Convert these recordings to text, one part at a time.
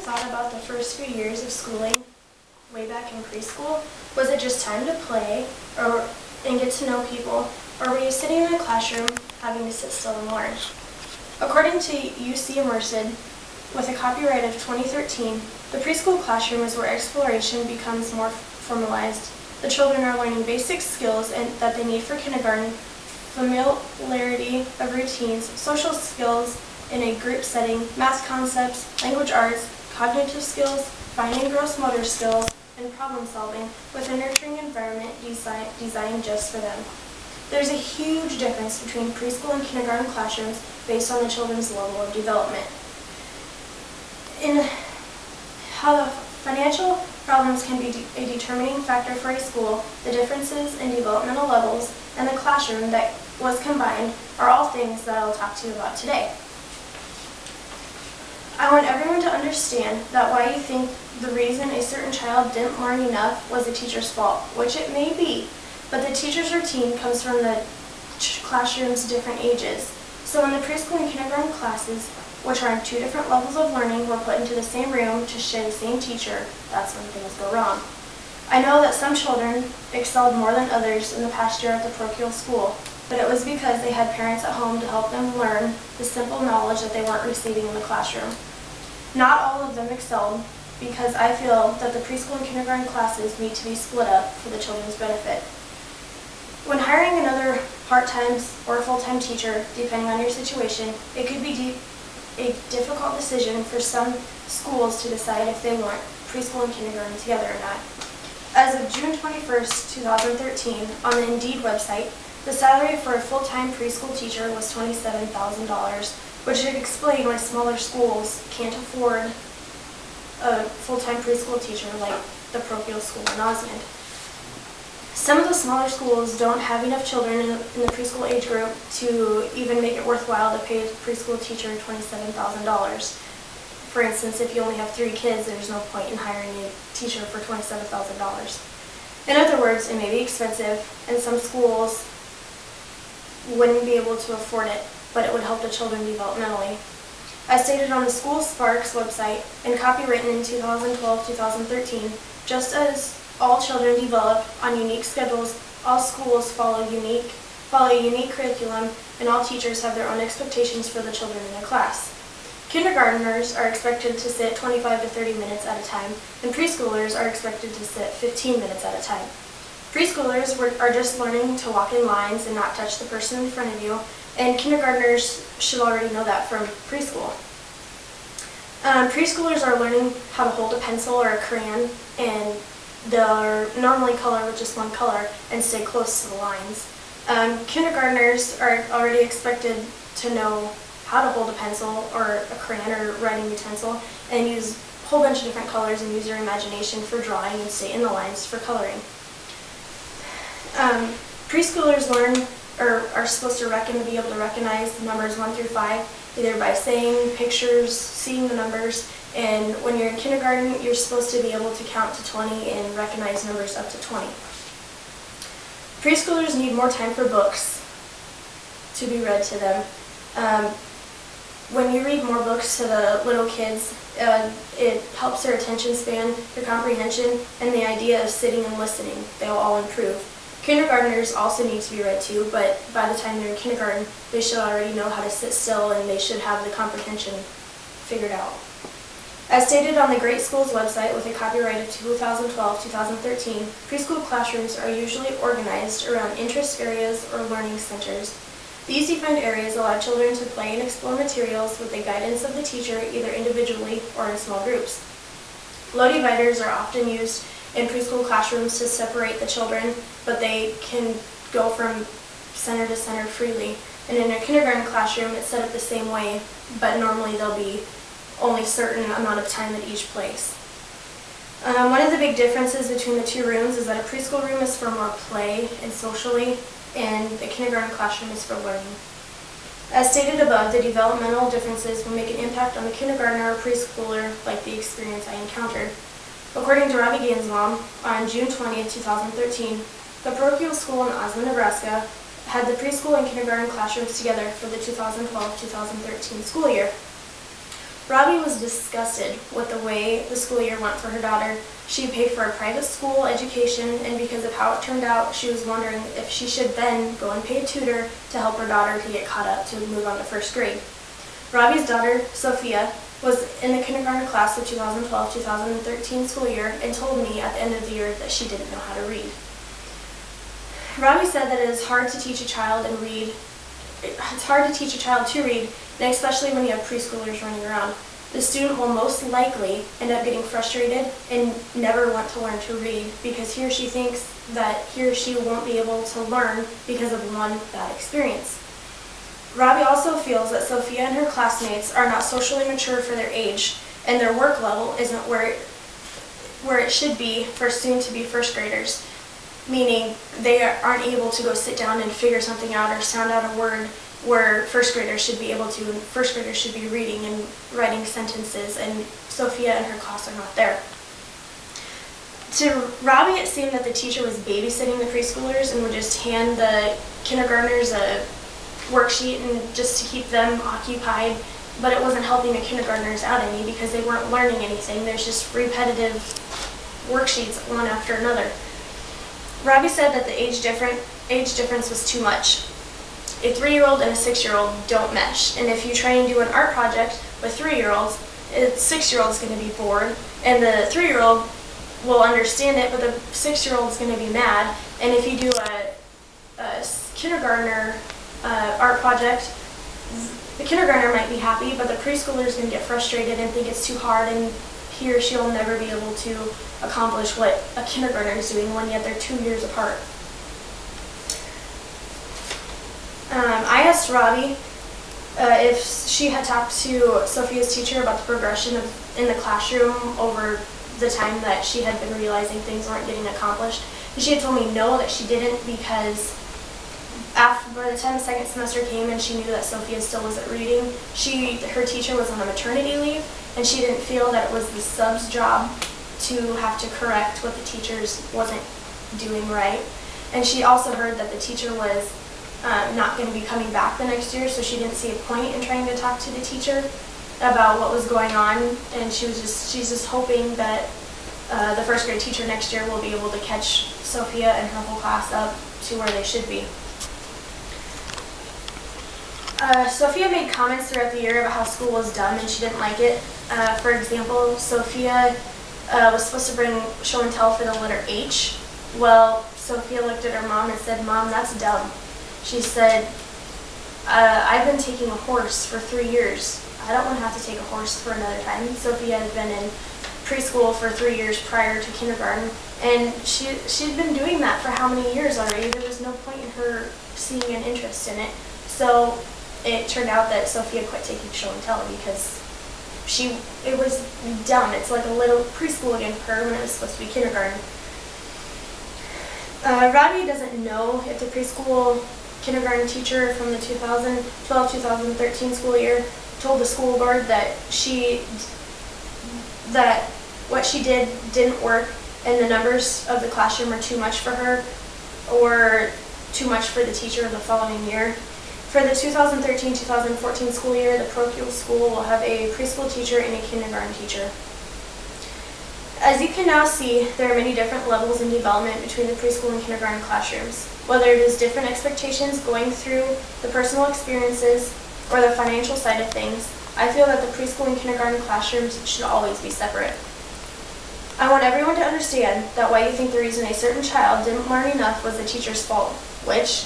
thought about the first few years of schooling way back in preschool? Was it just time to play and get to know people, or were you sitting in a classroom having to sit still and learn? According to UC Immersid, with a copyright of 2013, the preschool classroom is where exploration becomes more formalized. The children are learning basic skills that they need for kindergarten, familiarity of routines, social skills in a group setting, math concepts, language arts, cognitive skills, fine and gross motor skills, and problem solving with a nurturing environment designed just for them. There's a huge difference between preschool and kindergarten classrooms based on the children's level of development. In how the financial problems can be a determining factor for a school, the differences in developmental levels, and the classroom that was combined are all things that I'll talk to you about today. I want everyone to understand that why you think the reason a certain child didn't learn enough was the teacher's fault, which it may be, but the teacher's routine comes from the classroom's different ages. So when the preschool and kindergarten classes, which are in two different levels of learning, were put into the same room to share the same teacher, that's when things go wrong. I know that some children excelled more than others in the past year at the parochial school, but it was because they had parents at home to help them learn the simple knowledge that they weren't receiving in the classroom. Not all of them excelled, because I feel that the preschool and kindergarten classes need to be split up for the children's benefit. When hiring another part-time or full-time teacher, depending on your situation, it could be a difficult decision for some schools to decide if they want preschool and kindergarten together or not. As of June 21st, 2013, on the Indeed website, the salary for a full-time preschool teacher was $27,000, which should explain why smaller schools can't afford a full-time preschool teacher like the parochial school in Osmond. Some of the smaller schools don't have enough children in the preschool age group to even make it worthwhile to pay a preschool teacher $27,000. For instance, if you only have 3 kids, there's no point in hiring a teacher for $27,000. In other words, it may be expensive, and some schools wouldn't be able to afford it, but it would help the children developmentally. As stated on the School Sparks website and copywritten in 2012-2013, just as all children develop on unique schedules, all schools follow a unique curriculum, and all teachers have their own expectations for the children in a class. Kindergartners are expected to sit 25 to 30 minutes at a time, and preschoolers are expected to sit 15 minutes at a time. Preschoolers are just learning to walk in lines and not touch the person in front of you, and kindergartners should already know that from preschool. Preschoolers are learning how to hold a pencil or a crayon, and they're normally color with just one color and stay close to the lines. Kindergartners are already expected to know how to hold a pencil or a crayon or writing utensil and use a whole bunch of different colors and use their imagination for drawing and stay in the lines for coloring. Preschoolers learn or are supposed to be able to recognize the numbers 1 through 5, either by saying pictures, seeing the numbers, and when you're in kindergarten, you're supposed to be able to count to 20 and recognize numbers up to 20. Preschoolers need more time for books to be read to them. When you read more books to the little kids, it helps their attention span, their comprehension, and the idea of sitting and listening. They'll all improve. Kindergartners also need to be read to, but by the time they're in kindergarten, they should already know how to sit still and they should have the comprehension figured out. As stated on the Great Schools website with a copyright of 2012-2013, preschool classrooms are usually organized around interest areas or learning centers. These defined areas allow children to play and explore materials with the guidance of the teacher, either individually or in small groups. Low dividers are often used in preschool classrooms to separate the children, but they can go from center to center freely. And in a kindergarten classroom, it's set up the same way, but normally there'll be only a certain amount of time at each place. One of the big differences between the two rooms is that a preschool room is for more play and socially, and the kindergarten classroom is for learning. As stated above, the developmental differences will make an impact on the kindergartner or preschooler like the experience I encountered. According to Robbie Gansbaum, on June 20, 2013, the parochial school in Osmond, Nebraska had the preschool and kindergarten classrooms together for the 2012-2013 school year. Robbie was disgusted with the way the school year went for her daughter. She paid for a private school education, and because of how it turned out, she was wondering if she should then go and pay a tutor to help her daughter to get caught up to move on to first grade. Robbie's daughter, Sophia, was in the kindergarten class of 2012-2013 school year and told me at the end of the year that she didn't know how to read. Robbie said that it is hard to teach a child and read. It's hard to teach a child to read, and especially when you have preschoolers running around. The student will most likely end up getting frustrated and never want to learn to read because he or she thinks that he or she won't be able to learn because of one bad experience. Robbie also feels that Sophia and her classmates are not socially mature for their age, and their work level isn't where it should be for soon-to-be first graders, meaning they aren't able to go sit down and figure something out or sound out a word where first graders should be able to, and first graders should be reading and writing sentences, and Sophia and her class are not there. To Robbie, it seemed that the teacher was babysitting the preschoolers and would just hand the kindergartners a worksheet and just to keep them occupied, but it wasn't helping the kindergartners out any because they weren't learning anything. There's just repetitive worksheets one after another. Robbie said that the age difference was too much. A 3-year-old and a 6-year-old don't mesh, and if you try and do an art project with 3-year-olds, a 6-year-old is going to be bored, and the 3-year-old will understand it, but the 6-year-old is going to be mad. And if you do a kindergartner art project, the kindergartner might be happy, but the preschooler is going to get frustrated and think it's too hard, and he or she will never be able to accomplish what a kindergartner is doing when yet they're 2 years apart. I asked Robbie if she had talked to Sophia's teacher about the progression in the classroom over the time that she had been realizing things weren't getting accomplished. And she had told me no, that she didn't, because by the time the second semester came and she knew that Sophia still wasn't reading, her teacher was on a maternity leave, and she didn't feel that it was the sub's job to have to correct what the teachers wasn't doing right. And she also heard that the teacher was not going to be coming back the next year, so she didn't see a point in trying to talk to the teacher about what was going on, and she's just hoping that the first grade teacher next year will be able to catch Sophia and her whole class up to where they should be. Sophia made comments throughout the year about how school was dumb and she didn't like it. For example, Sophia was supposed to bring show and tell for the letter H. Well, Sophia looked at her mom and said, "Mom, that's dumb." She said, "I've been taking a horse for 3 years. I don't want to have to take a horse for another time." Sophia had been in preschool for 3 years prior to kindergarten, and she'd been doing that for how many years already? There was no point in her seeing an interest in it. So it turned out that Sophia quit taking show and tell because it was dumb. It's like a little preschool again for her when it was supposed to be kindergarten. Robbie doesn't know if the preschool kindergarten teacher from the 2012-2013 school year told the school board that what she did didn't work and the numbers of the classroom are too much for her or too much for the teacher of the following year. For the 2013-2014 school year, the parochial school will have a preschool teacher and a kindergarten teacher. As you can now see, there are many different levels in development between the preschool and kindergarten classrooms. Whether it is different expectations going through the personal experiences or the financial side of things, I feel that the preschool and kindergarten classrooms should always be separate. I want everyone to understand that why you think the reason a certain child didn't learn enough was the teacher's fault, which,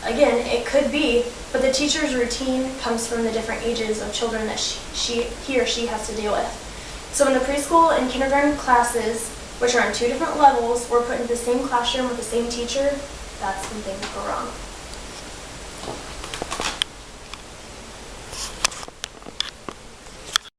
again, it could be, but the teacher's routine comes from the different ages of children that he or she has to deal with. So when the preschool and kindergarten classes, which are on 2 different levels, were put into the same classroom with the same teacher, that's when things go wrong.